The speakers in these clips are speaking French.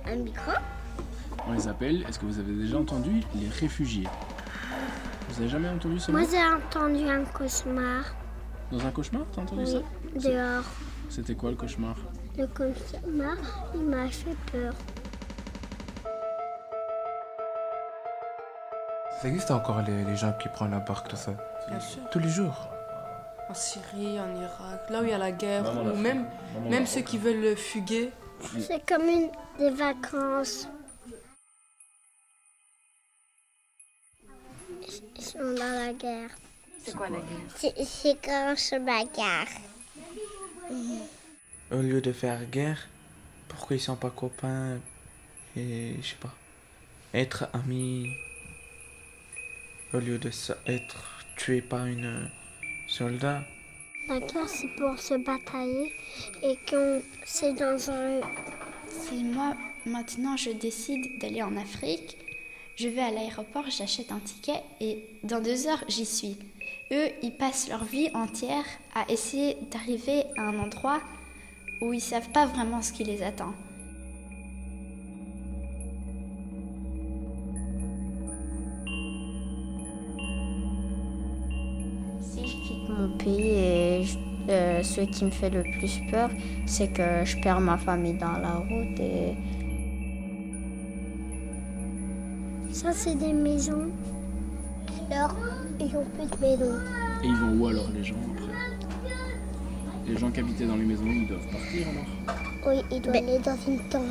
un micro. On les appelle, est-ce que vous avez déjà entendu, les réfugiés? Vous avez jamais entendu ce mot? Moi, j'ai entendu un cauchemar. Dans un cauchemar, t'as entendu Oui, ça? dehors. C'était quoi le cauchemar? Le cauchemar, il m'a fait peur. Ça existe encore les gens qui prennent la barque, tout ça? Bien sûr. Tous les jours? En Syrie, en Irak, là où il y a la guerre, Maman ou l'a même, fait. Maman même l'a ceux fait. qui veulent fuguer. C'est comme des vacances. Ils sont dans la guerre. C'est quoi la guerre? C'est quand on se bagarre. Au lieu de faire guerre, pourquoi ils sont pas copains et je sais pas, être amis au lieu de être tué par une soldat? La guerre, c'est pour se batailler et quand c'est dans un... Si moi, maintenant, je décide d'aller en Afrique, je vais à l'aéroport, j'achète un ticket et dans 2 heures, j'y suis. Eux, ils passent leur vie entière à essayer d'arriver à un endroit où ils savent pas vraiment ce qui les attend. Si je quitte mon pays, et ce qui me fait le plus peur, c'est que je perds ma famille dans la route. Et Ça, c'est des maisons. Alors, ils ont plus de maisons. Et ils vont où alors les gens après? Les gens qui habitaient dans les maisons, ils doivent partir alors? Oui, ils doivent aller dans une tente.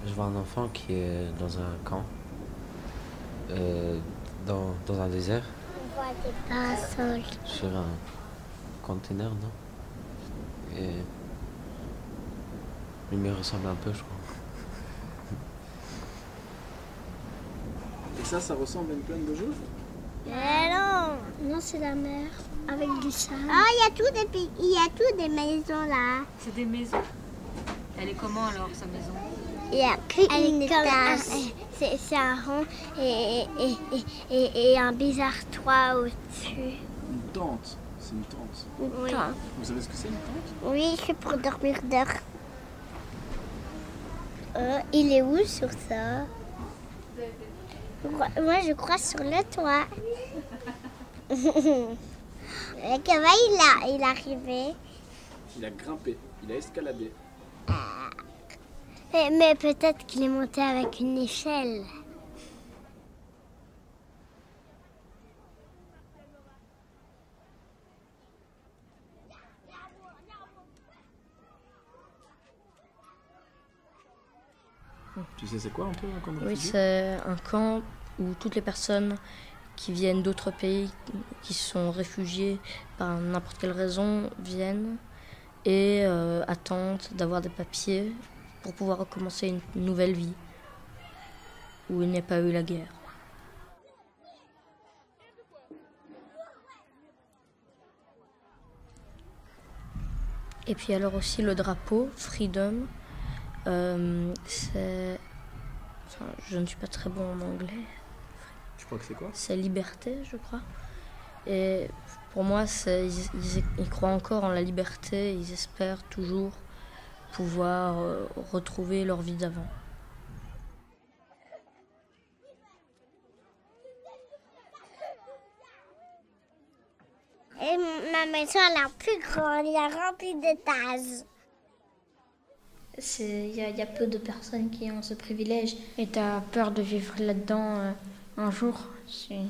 Je vois un enfant qui est dans un camp, dans un désert, On voit des parasols. sur un conteneur, non? Et il me ressemble un peu, je crois. Et ça ressemble à une plaine de jours? Non, c'est la mer avec du sable. Ah, il y a tout des maisons là. C'est des maisons. Elle est comment alors, sa maison? Il y a qu'une étage. C'est un rond et un bizarre toit au-dessus. Une tente. C'est une tente. Oui. Vous savez ce que c'est une tente? Oui, c'est pour dormir dehors. Il est où sur ça? Moi, je crois sur le toit. Le cavalier, il est arrivé. Il a grimpé, il a escaladé. Mais peut-être qu'il est monté avec une échelle. Tu sais c'est quoi un peu comme Oui, réfugié? c'est un camp où toutes les personnes qui viennent d'autres pays, qui sont réfugiés par n'importe quelle raison, viennent et attendent d'avoir des papiers pour pouvoir recommencer une nouvelle vie où il n'y a pas eu la guerre. Et puis alors aussi le drapeau, Freedom, c'est... Enfin, je ne suis pas très bon en anglais. Tu crois que c'est quoi? C'est liberté, je crois. Et pour moi, ils croient encore en la liberté, ils espèrent toujours pouvoir retrouver leur vie d'avant. Et ma maison, elle est plus grande, il y a rempli d'étages. Il y a peu de personnes qui ont ce privilège. tu as peur de vivre là-dedans un jour, si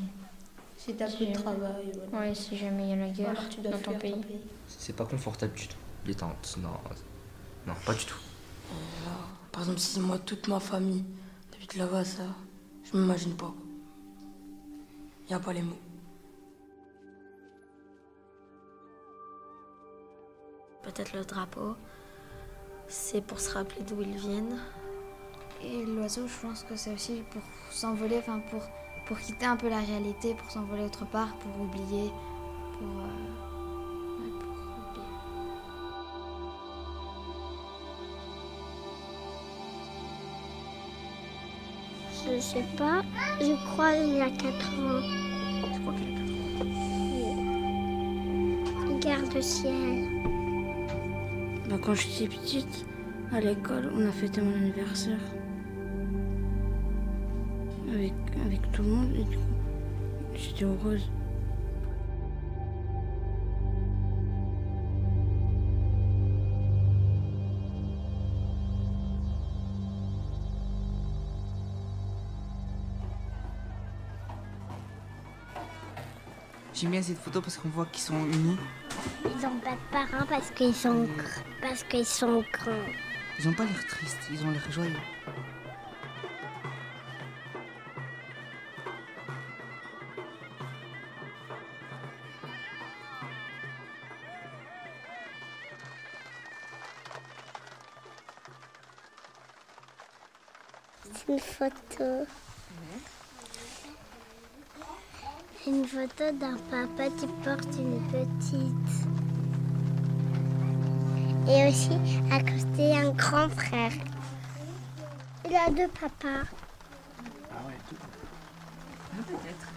t'as plus de travail. ouais, si jamais il y a la guerre Alors, tu dois dans ton fuir pays. C'est pas confortable du tout, les tentes, non. Non, pas du tout. Par exemple, si moi, toute ma famille habite là-bas, ça, je m'imagine pas. Il n'y a pas les mots. Peut-être le drapeau, c'est pour se rappeler d'où ils viennent. Et l'oiseau, je pense que c'est aussi pour s'envoler, enfin pour quitter un peu la réalité, pour s'envoler autre part, pour oublier, pour oublier. Je sais pas, je crois qu'il y a 4 ans. Tu crois qu'il a 4 ans? regarde le ciel. Quand j'étais petite, à l'école, on a fêté mon anniversaire. Avec tout le monde, et du coup, j'étais heureuse. J'aime bien cette photo parce qu'on voit qu'ils sont unis. Ils n'ont pas de parents parce qu'ils sont grands. Ils n'ont pas l'air tristes, ils ont l'air joyeux. C'est une photo d'un papa qui porte une petite. Et aussi à côté un grand frère. Il a 2 papas. Ah ouais, tout. Peut-être.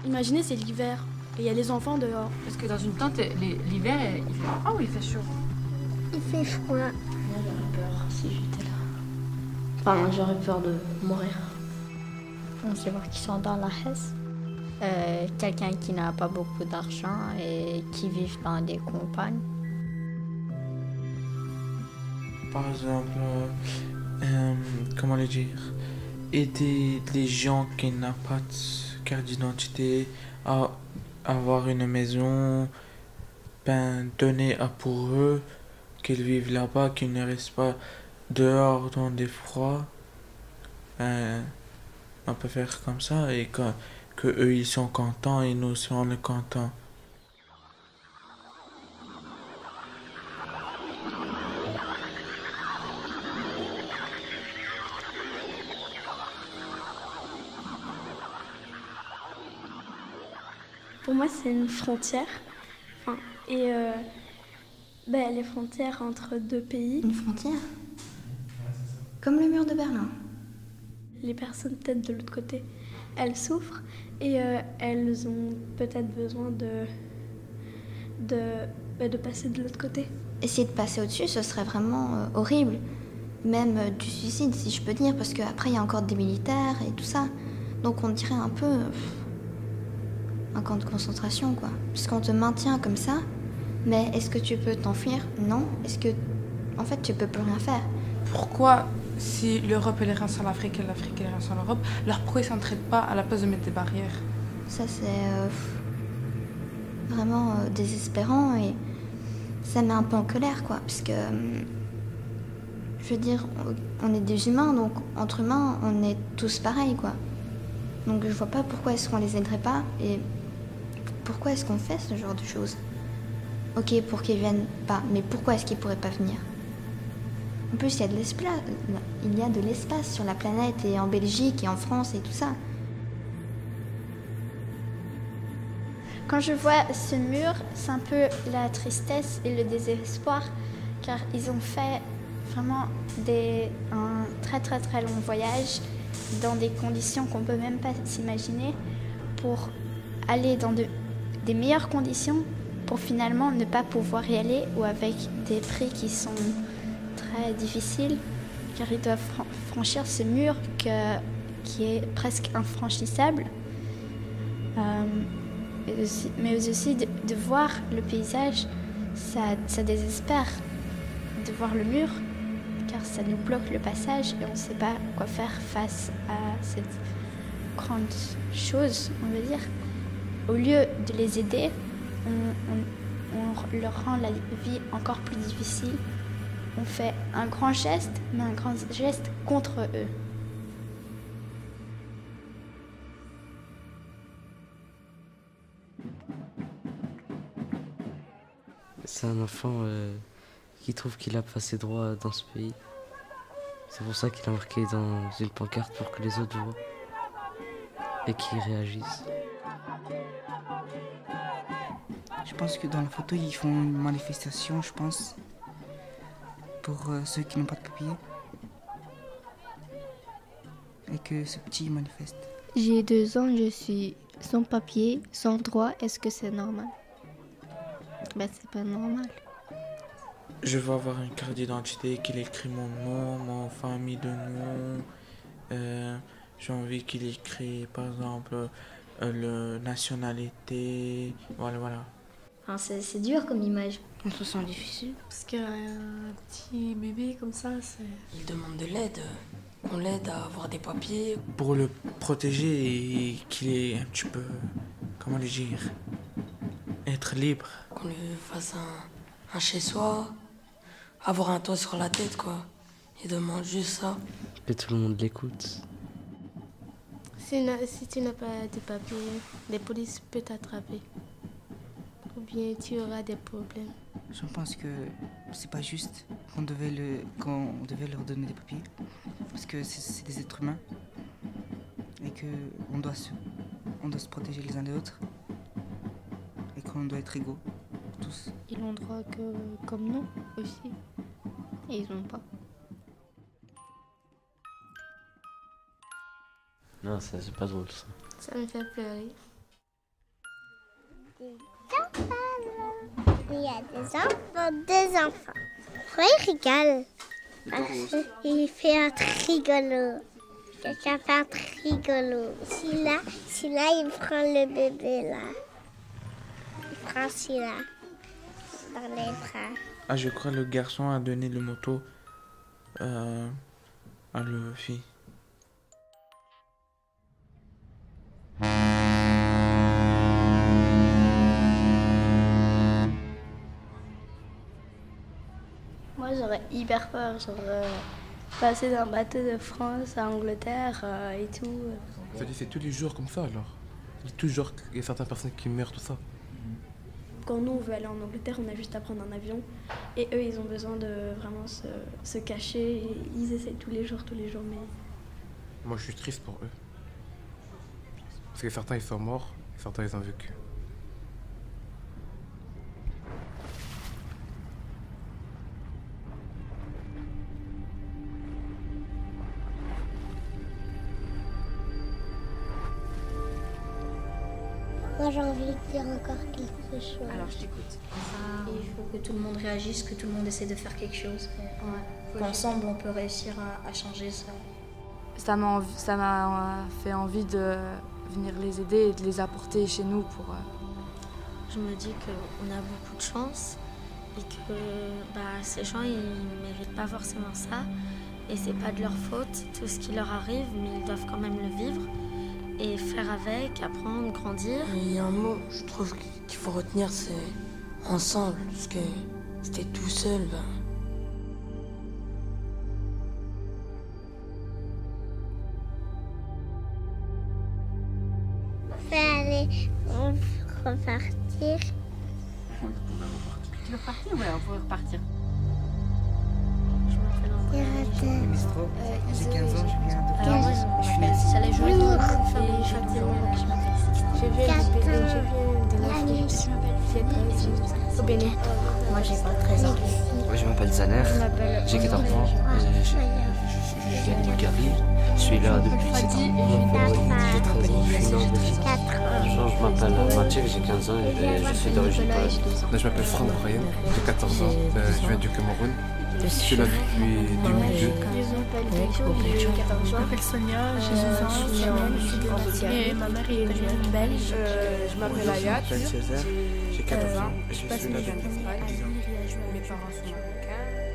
Imaginez, c'est l'hiver et il y a les enfants dehors. Parce que dans une tente, l'hiver, il fait... Oh, il fait chaud. Il fait froid. Moi, j'aurais peur si j'étais là. Enfin, j'aurais peur de mourir. On sait voir qu'ils sont dans la Hesse. Quelqu'un qui n'a pas beaucoup d'argent et qui vit dans des campagnes. Par exemple, comment le dire, aider les gens qui n'ont pas de carte d'identité à avoir une maison, donner à pour eux, qu'ils vivent là-bas, qu'ils ne restent pas dehors dans des froids. On peut faire comme ça et que eux ils sont contents et nous aussi on est contents. Pour moi, c'est une frontière. Et les frontières entre 2 pays. Une frontière? Comme le mur de Berlin. Les personnes peut-être de l'autre côté, elles souffrent et elles ont peut-être besoin de passer de l'autre côté. Essayer de passer au-dessus, ce serait vraiment horrible. Même du suicide, si je peux dire, parce qu'après, il y a encore des militaires et tout ça. Donc on dirait un peu un camp de concentration, quoi. Puisqu'on te maintient comme ça, mais est-ce que tu peux t'enfuir? Non. Est-ce que, en fait, tu peux plus rien faire? Pourquoi, si l'Europe elle est rien sans l'Afrique et l'Afrique elle est rien sans l'Europe, alors pourquoi ils s'entraident pas à la place de mettre des barrières? Ça, c'est vraiment désespérant et ça met un peu en colère, quoi. Puisque, je veux dire, on est des humains, donc entre humains, on est tous pareils, quoi. Donc je vois pas pourquoi est-ce qu'on les aiderait pas et pourquoi est-ce qu'on fait ce genre de choses. Ok, pour qu'ils viennent pas, mais pourquoi est-ce qu'ils pourraient pas venir? En plus, il y a de l'espace sur la planète et en Belgique et en France et tout ça. Quand je vois ce mur, c'est un peu la tristesse et le désespoir, car ils ont fait vraiment un très très très long voyage dans des conditions qu'on peut même pas s'imaginer pour aller dans des meilleures conditions pour finalement ne pas pouvoir y aller ou avec des prix qui sont très difficiles, car ils doivent franchir ce mur qui est presque infranchissable. Mais aussi de voir le paysage, ça désespère de voir le mur, car ça nous bloque le passage et on ne sait pas quoi faire face à cette grande chose, on va dire. Au lieu de les aider, on leur rend la vie encore plus difficile. On fait un grand geste, mais un grand geste contre eux. C'est un enfant qui trouve qu'il a pas ses droits dans ce pays. C'est pour ça qu'il a marqué dans une pancarte pour que les autres voient et qu'ils réagissent. Je pense que dans la photo, ils font une manifestation, je pense, pour ceux qui n'ont pas de papier. Et que ce petit manifeste. J'ai 2 ans, je suis sans papier, sans droit, est-ce que c'est normal? Ben, c'est pas normal. Je veux avoir une carte d'identité qu'il écrit mon nom, mon famille de nom. J'ai envie qu'il écrit, par exemple, la nationalité. Voilà. Enfin, c'est dur comme image. On se sent difficile. Parce qu'un petit bébé comme ça, c'est... Il demande de l'aide. On l'aide à avoir des papiers. Pour le protéger et qu'il ait un petit peu, comment le dire, être libre. Qu'on lui fasse un chez-soi, avoir un toit sur la tête, quoi. Il demande juste ça. Que tout le monde l'écoute. Si tu n'as pas de papiers, les polices peuvent t'attraper. Ou bien tu auras des problèmes. Je pense que c'est pas juste qu'on devait leur donner des papiers. Parce que c'est des êtres humains. Et qu'on doit se protéger les uns des autres. Et qu'on doit être égaux, tous. Ils ont droit comme nous aussi. Et ils n'ont pas. Non, ça c'est pas drôle ça. Ça me fait pleurer. Il y a deux enfants. Pourquoi ils rigolent? Parce qu'il fait un truc rigolo. Quelqu'un fait un truc rigolo. Celui-là, il prend le bébé là. Il prend celui-là dans les bras. Ah, je crois que le garçon a donné le moto à la fille. Moi, j'aurais hyper peur. Passer d'un bateau de France à Angleterre et tout. Ça dit, c'est tous les jours comme ça alors. Toujours, il y a certaines personnes qui meurent, tout ça. Quand nous, on veut aller en Angleterre, on a juste à prendre un avion. Et eux, ils ont besoin de vraiment se cacher. Et ils essaient tous les jours, mais... Moi, je suis triste pour eux. Parce que certains, ils sont morts, et certains, ils ont vécu. Moi, j'ai envie de dire encore quelque chose. Alors, je t'écoute. Il faut que tout le monde réagisse, que tout le monde essaie de faire quelque chose. Qu'ensemble, on peut réussir à changer ça. Ça m'a fait envie de venir les aider et de les apporter chez nous pour... Je me dis qu'on a beaucoup de chance et que ces gens, ils ne méritent pas forcément ça. Et c'est pas de leur faute, tout ce qui leur arrive, mais ils doivent quand même le vivre. Et faire avec, apprendre, grandir. Il y a un mot, je trouve qu'il faut retenir, c'est ensemble. Parce que c'était tout seul, On peut repartir. Tu veux repartir? Ouais, on pourrait repartir. J'ai 15 ans, je viens de... Alors moi, je m'appelle Saleh Joël et j'ai 12 ans, donc je m'appelle Je viens de Bénin. Moi, j'ai pas 13 ans. Moi, je m'appelle Zaner, j'ai 14 ans, je viens de Bulgarie. Je suis là depuis 7 ans. J'ai 13 ans, je suis là depuis 4 ans. Je m'appelle Mathieu, j'ai 15 ans et je suis d'origine polonaise. Je m'appelle Franck Brian, j'ai 14 ans, je viens du Cameroun. Je suis là depuis 2002. Je m'appelle Sonia, j'ai 12 ans, je suis et ma mère est belge. Je m'appelle Ayat, j'ai 14 ans et je suis là depuis... Mes parents sont marocains.